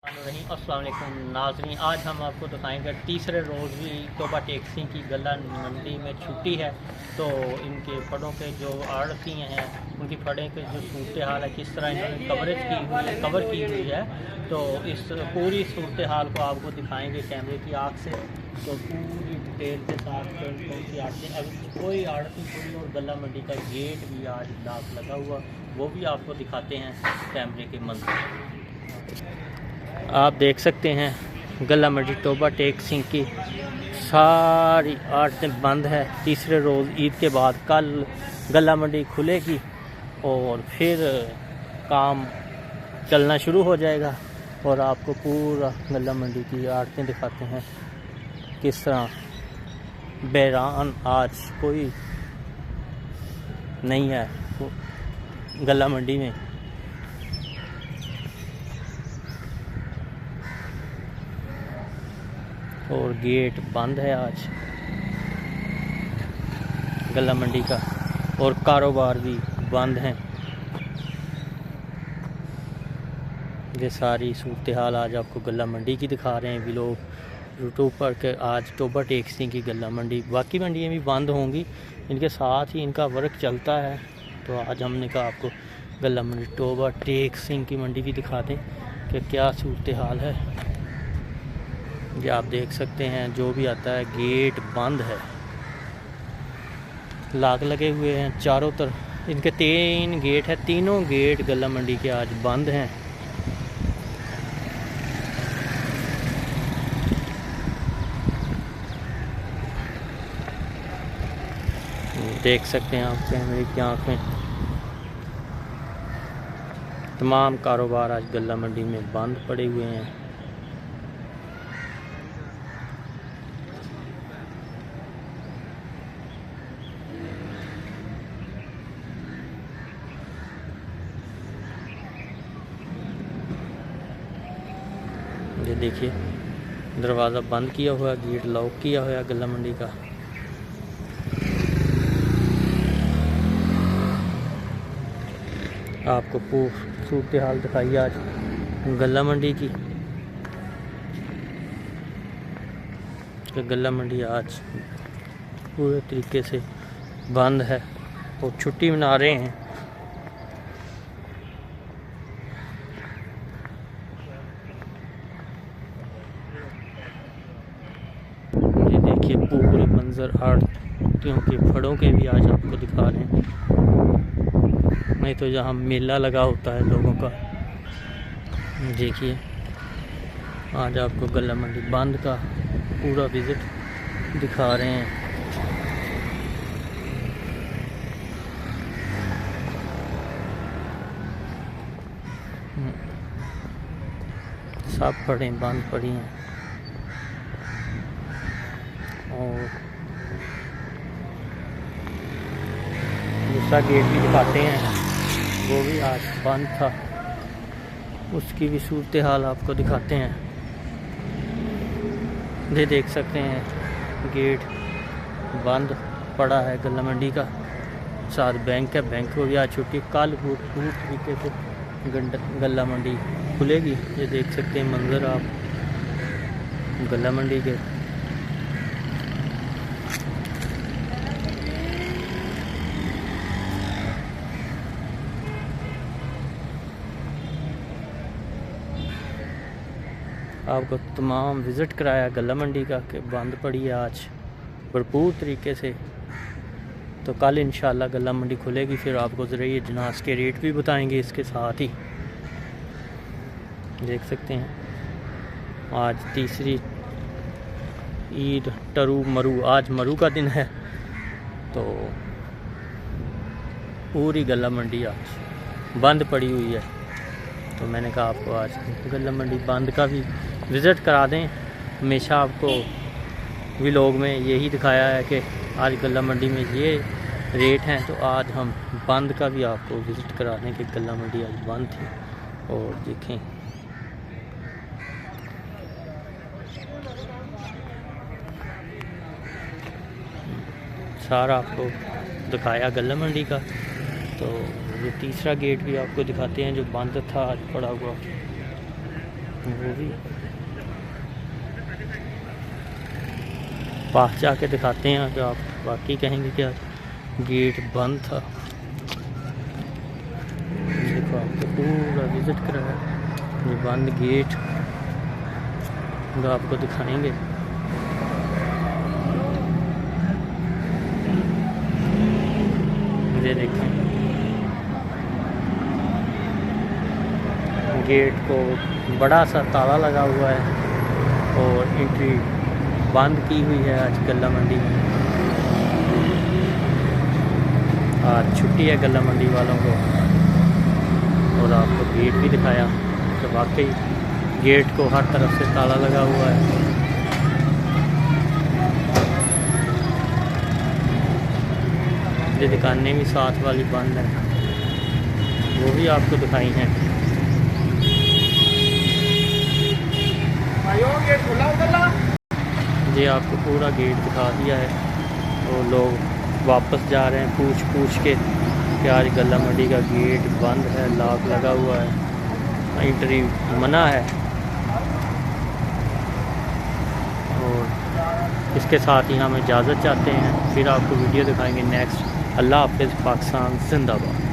अस्सलाम वालेकुम नाज़रीन, आज हम आपको दिखाएंगे तीसरे रोज़ भी तोबा टैक्सी की गला मंडी में छुट्टी है। तो इनके फड़ों के जो आड़ती हैं उनकी फड़े के जो सूरत हाल है, किस तरह इन्होंने कवर की हुई है। तो इस पूरी सूरत हाल को आपको दिखाएंगे कैमरे की आँख से। तो पूरी डिटेल के साथ कौन सी आड़ती, अभी कोई आड़ती कोई और गला मंडी का गेट भी आज डाक लगा हुआ, वो भी आपको दिखाते हैं कैमरे के मंजर। आप देख सकते हैं गला मंडी तोबा टैक्सी की सारी आड़तें बंद है। तीसरे रोज़ ईद के बाद कल गला मंडी खुलेगी और फिर काम चलना शुरू हो जाएगा। और आपको पूरा गला मंडी की आड़तें दिखाते हैं किस तरह बैरान आज कोई नहीं है गला मंडी में। और गेट बंद है आज गला मंडी का, और कारोबार भी बंद हैं। ये सारी सूरत हाल आज आपको गला मंडी की दिखा रहे हैं व्लॉग यूट्यूब पर के। आज तोबा टैक्सी की गला मंडी, बाकी मंडियाँ भी बंद होंगी, इनके साथ ही इनका वर्क चलता है। तो आज हमने कहा आपको गला मंडी तोबा टैक्सी की मंडी भी दिखा दें कि क्या सूरत हाल है। ये आप देख सकते हैं जो भी आता है गेट बंद है, लाग लगे हुए हैं चारों तरफ। इनके 3 गेट है, तीनों गेट गला मंडी के आज बंद हैं। देख सकते हैं आप कैमरे की आँख में तमाम कारोबार आज गला मंडी में बंद पड़े हुए हैं। ये देखिए दरवाज़ा बंद किया हुआ है, गेट लॉक किया हुआ है गला मंडी का। आपको सूरत हाल दिखाइए आज गला मंडी की। गला मंडी आज पूरे तरीके से बंद है और छुट्टी मना रहे हैं। ये देखिए पूरे मंजर आड़तियों के फड़ों के भी आज आपको दिखा रहे हैं। नहीं तो जहाँ मेला लगा होता है लोगों का, देखिए आज आपको गला मंडी बंद का पूरा विज़िट दिखा रहे हैं। सब फड़ें बंद पड़ी हैं। और दूसरा गेट भी दिखाते हैं, वो भी आज बंद था, उसकी भी सूरत हाल आपको दिखाते हैं। ये देख सकते हैं गेट बंद पड़ा है गला मंडी का। साथ बैंक है, बैंक को भी आज छुट्टी। कल पूरी तरीके से गला मंडी खुलेगी। ये देख सकते हैं मंजर आप गला मंडी के। आपको तमाम विज़िट कराया गला मंडी का कि बंद पड़ी है आज भरपूर तरीके से। तो कल इंशाल्लाह गला मंडी खुलेगी, फिर आपको ज़रिए जनास के रेट भी बताएंगे इसके साथ ही। देख सकते हैं आज तीसरी ईद मरू, आज मरू का दिन है। तो पूरी गला मंडी आज बंद पड़ी हुई है। तो मैंने कहा आपको आज गला मंडी बंद का भी विज़िट करा दें। हमेशा आपको व्लॉग में यही दिखाया है कि आज गला मंडी में ये रेट हैं, तो आज हम बंद का भी आपको विज़िट करा दें कि गला मंडी आज बंद थी। और देखें सारा आपको दिखाया गला मंडी का। तो ये तीसरा गेट भी आपको दिखाते हैं जो बंद था आज पड़ा हुआ। वो भी पास जाके दिखाते हैं कि आप वाकई कहेंगे क्या गेट बंद था। देखो आपको पूरा विज़िट कराया, ये बंद गेट जो आपको दिखाएंगे। ये देखें गेट को बड़ा सा ताला लगा हुआ है और एंट्री बंद की हुई है आज गल्ला मंडी में। आज छुट्टी है गल्ला मंडी वालों को। और आपको गेट भी दिखाया तो वाकई गेट को हर तरफ से ताला लगा हुआ है। ये दुकानें भी साथ वाली बंद है, वो भी आपको दिखाई हैं। ये आपको पूरा गेट दिखा दिया है। तो लोग वापस जा रहे हैं पूछ के कि आज गल्ला मंडी का गेट बंद है, लॉक लगा हुआ है, एंट्री मना है। और इसके साथ ही हम इजाज़त चाहते हैं, फिर आपको वीडियो दिखाएंगे नेक्स्ट। अल्लाह हाफ़िज़। पाकिस्तान जिंदाबाद।